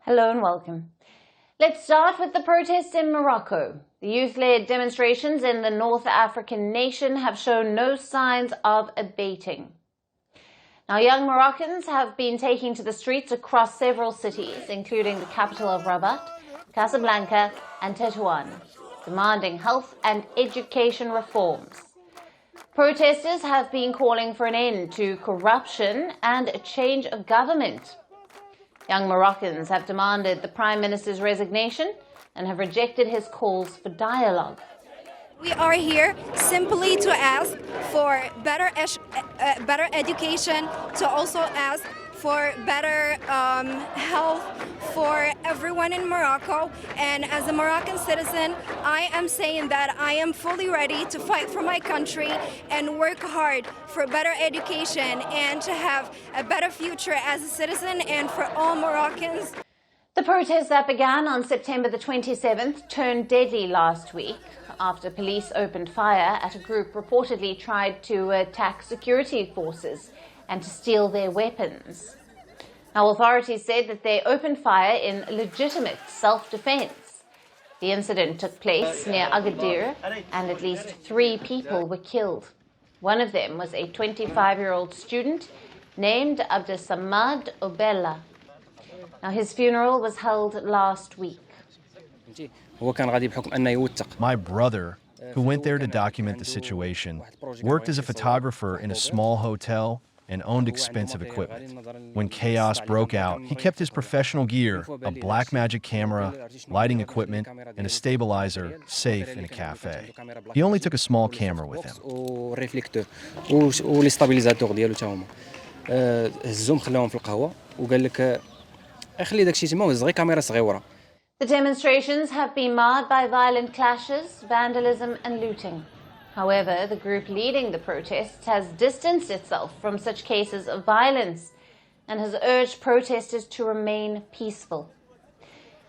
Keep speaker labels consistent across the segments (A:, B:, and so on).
A: Hello and welcome. Let's start with the protests in Morocco. The youth-led demonstrations in the North African nation have shown no signs of abating. Now, young Moroccans have been taking to the streets across several cities, including the capital of Rabat, Casablanca and Tetouan, demanding health and education reforms. Protesters have been calling for an end to corruption and a change of government. Young Moroccans have demanded the Prime Minister's resignation and have rejected his calls for dialogue.
B: We are here simply to ask for better education, to also ask for better health for everyone in Morocco. And as a Moroccan citizen, I am saying that I am fully ready to fight for my country and work hard for better education and to have a better future as a citizen and for all Moroccans.
A: The protests that began on September the 27th turned deadly last week after police opened fire at a group reportedly tried to attack security forces and to steal their weapons. Now, authorities said that they opened fire in legitimate self-defense. The incident took place near Agadir and at least 3 people were killed. One of them was a 25-year-old student named Abdesamad Obella. Now, his funeral was held last week.
C: My brother, who went there to document the situation, worked as a photographer in a small hotel and owned expensive equipment. When chaos broke out, he kept his professional gear, a black magic camera, lighting equipment, and a stabilizer safe in a cafe. He only took a small camera with him.
A: The demonstrations have been marred by violent clashes, vandalism and looting. However, the group leading the protests has distanced itself from such cases of violence and has urged protesters to remain peaceful.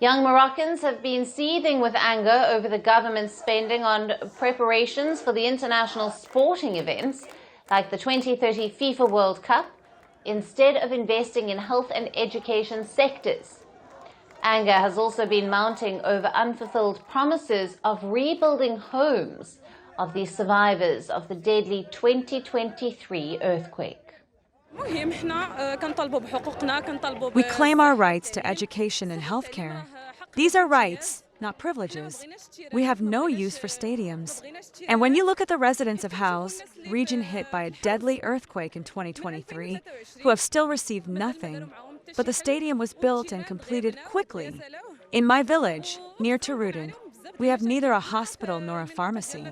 A: Young Moroccans have been seething with anger over the government's spending on preparations for the international sporting events like the 2030 FIFA World Cup instead of investing in health and education sectors. Anger has also been mounting over unfulfilled promises of rebuilding homes of the survivors of the deadly 2023 earthquake.
D: We claim our rights to education and healthcare. These are rights, not privileges. We have no use for stadiums. And when you look at the residents of House, region hit by a deadly earthquake in 2023, who have still received nothing, but the stadium was built and completed quickly. In my village, near Tetouan, we have neither a hospital nor a pharmacy.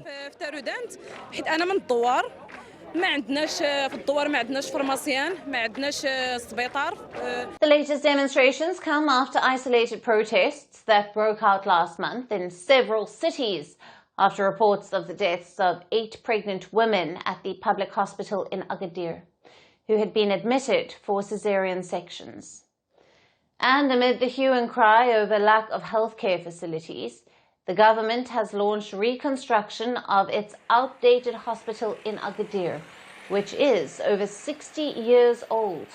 A: The latest demonstrations come after isolated protests that broke out last month in several cities after reports of the deaths of 8 pregnant women at the public hospital in Agadir, who had been admitted for cesarean sections. And amid the hue and cry over lack of healthcare facilities, the government has launched reconstruction of its outdated hospital in Agadir, which is over 60 years old.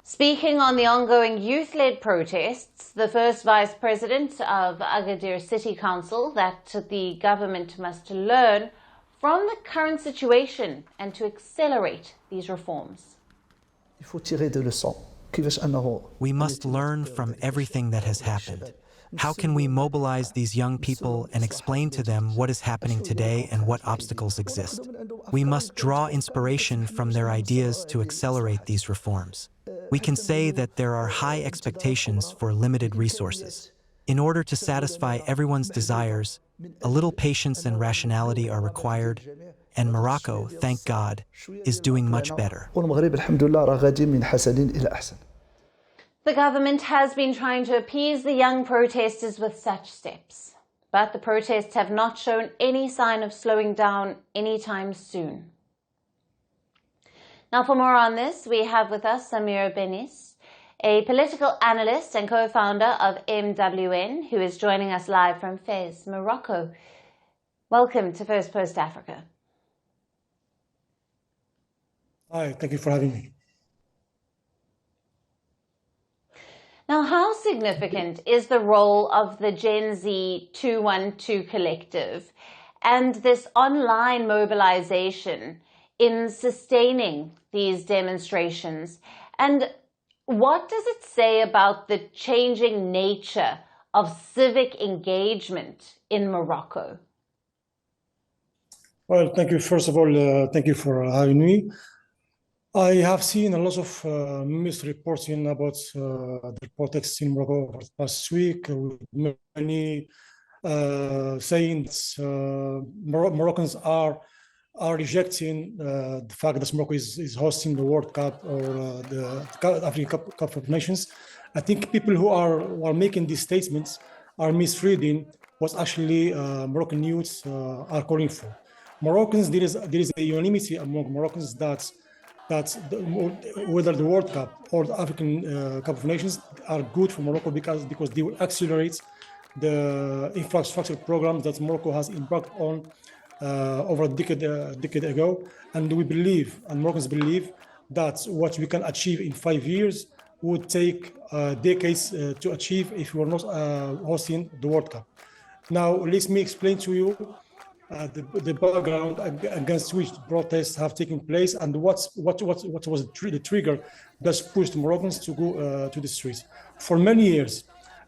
A: Speaking on the ongoing youth-led protests, the first vice president of Agadir City Council that the government must learn from the current situation and to accelerate these reforms.
E: We must learn from everything that has happened. How can we mobilize these young people and explain to them what is happening today and what obstacles exist? We must draw inspiration from their ideas to accelerate these reforms. We can say that there are high expectations for limited resources. In order to satisfy everyone's desires, a little patience and rationality are required, and Morocco, thank God, is doing much better.
A: The government has been trying to appease the young protesters with such steps, but the protests have not shown any sign of slowing down anytime soon. Now, for more on this, we have with us Samira Benis, a political analyst and co-founder of MWN, who is joining us live from Fez, Morocco. Welcome to Firstpost Africa.
F: Hi, thank you for having me.
A: Now, how significant is the role of the Gen Z 212 collective and this online mobilization in sustaining these demonstrations? And what does it say about the changing nature of civic engagement in Morocco?
F: Well, thank you. First of all, thank you for having me. I have seen a lot of misreporting about the protests in Morocco over the past week, with many saying that Moroccans are rejecting the fact that Morocco is hosting the World Cup or the African Cup of Nations. I think people who are making these statements are misreading what actually Moroccan youths are calling for. Moroccans, there is a unanimity among Moroccans that whether the World Cup or the African Cup of Nations are good for Morocco because they will accelerate the infrastructure programs that Morocco has embarked on over a decade ago. And we believe, and Moroccans believe, that what we can achieve in 5 years would take decades to achieve if we were not hosting the World Cup. Now, let me explain to you the background against which protests have taken place and what was the trigger that pushed Moroccans to go to the streets. For many years,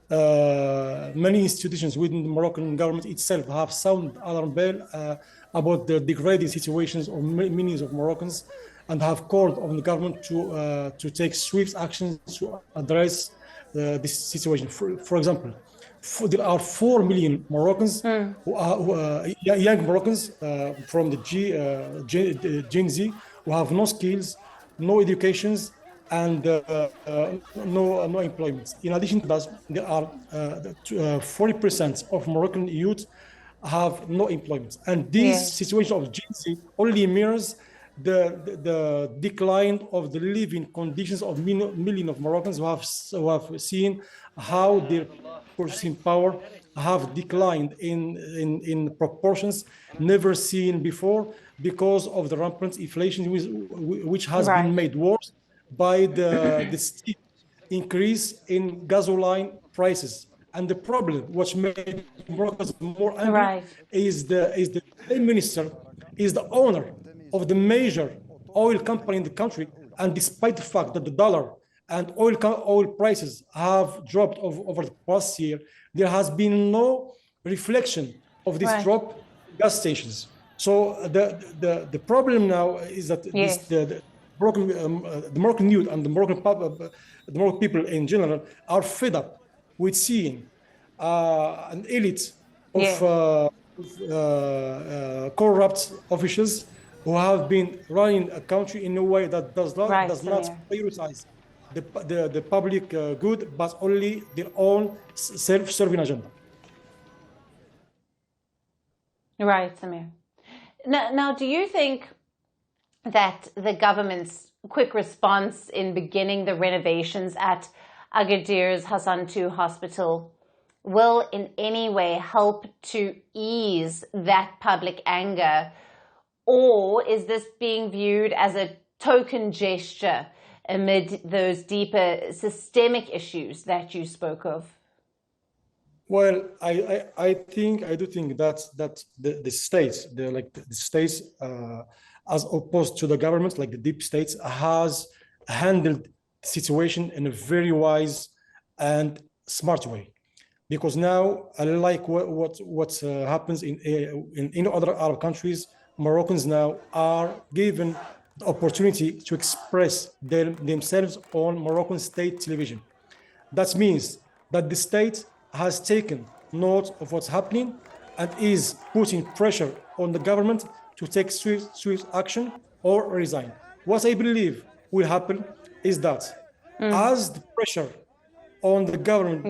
F: many institutions within the Moroccan government itself have sounded alarm bell about the degrading situations of millions of Moroccans and have called on the government to take swift actions to address this situation. For example, there are 4 million Moroccans, young Moroccans from the Gen Z, who have no skills, no educations, and no employment. In addition to that, there are 40% of Moroccan youth have no employment. And this situation of Gen Z only mirrors the decline of the living conditions of millions of Moroccans who have seen how their purchasing power have declined in proportions never seen before because of the rampant inflation which has been made worse by the steep increase in gasoline prices. And the problem which made Moroccans more angry is the Prime Minister is the owner of the major oil company in the country, and despite the fact that the dollar and oil prices have dropped over the past year, there has been no reflection of this drop in gas stations. So the problem now is that the Moroccan youth and the Moroccan people in general are fed up with seeing an elite of corrupt officials who have been running a country in a way that does not prioritize the public good, but only their own self-serving agenda.
A: Right, Samir. Now, do you think that the government's quick response in beginning the renovations at Agadir's Hassan II hospital will in any way help to ease that public anger? Or is this being viewed as a token gesture amid those deeper systemic issues that you spoke of?
F: Well, I do think that the states, the states, as opposed to the government, like the deep states, has handled the situation in a very wise and smart way. Because now, unlike what happens in other Arab countries, Moroccans now are given the opportunity to express themselves on Moroccan state television. That means that the state has taken note of what's happening and is putting pressure on the government to take swift action or resign. What I believe will happen is that as the pressure on the government,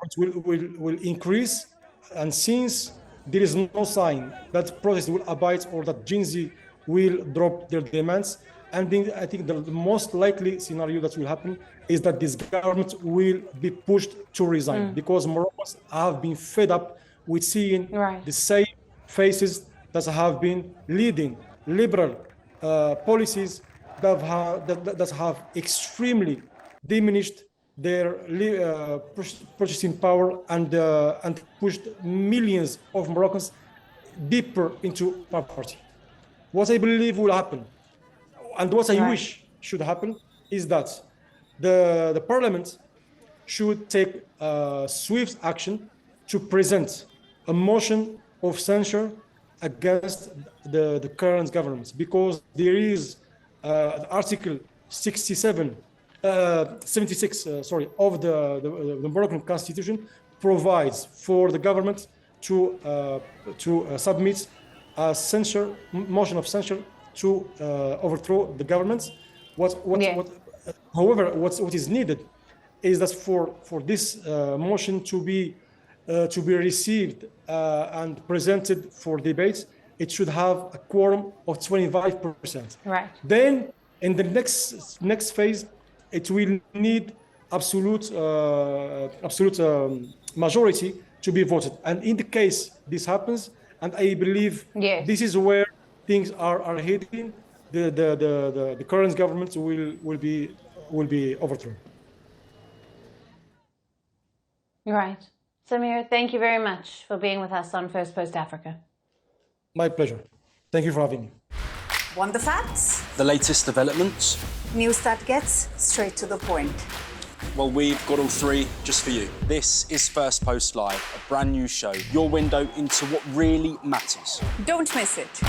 F: will increase, and since there is no sign that protests will abate or that Gen Z will drop their demands, and then I think the most likely scenario that will happen is that this government will be pushed to resign because Moroccans have been fed up with seeing the same faces that have been leading liberal policies that have extremely diminished their purchasing power and pushed millions of Moroccans deeper into poverty. What I believe will happen, and what I wish should happen, is that the parliament should take swift action to present a motion of censure against the current government, because there is Article 76 of the Moroccan Constitution provides for the government to submit a motion of censure to overthrow the government. However, what is needed is that for this motion to be received and presented for debate, it should have a quorum of 25%.
A: Right.
F: Then, in the next phase, it will need absolute majority to be voted. And in the case this happens, and I believe this is where things are heading, the current government will be overthrown.
A: Right. Samir, thank you very much for being with us on First Post Africa.
F: My pleasure. Thank you for having me.
G: Want the facts?
H: The latest developments?
G: News that gets straight to the point.
H: Well, we've got all three just for you. This is First Post Live, a brand new show, your window into what really matters.
G: Don't miss it.